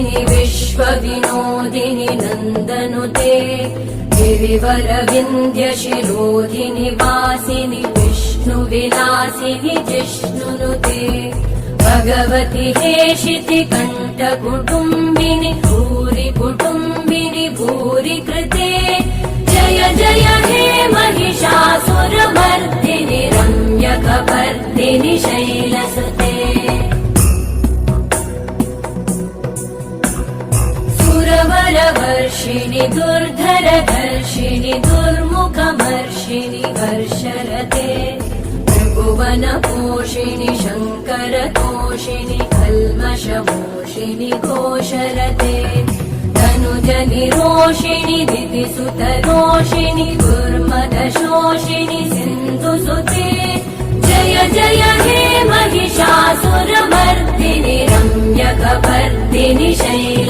विनोदिनि विश्वविनोदिनि नन्दनुते गिरिवरविन्द्यशिरोधिनि वासिनि विष्णुविलासिनि जिष्णुनुते भगवति हेशिति कण्ठकुटुम्बिनि भूरि कुटुम्बिनि भूरि कृते जय जय हे महिषासुरमर्दिनि रम्यकपर्दिनि शैलसुते सुरवरवर्षिणि दुर्धरधर्षिणि दुर्मुखमर्षिणि हर्षरते त्रिभुवनपोषिणि शङ्करतोषिणि कल्मषमोषिणि घोषरते तनुजनिरोषिणि दितिसुतरोषिणि दुर्मदशोषिणि सिन्धुसुते जय जय हे महिषासुरमर्दिनि रम्यकपर्दिनि शैलसुते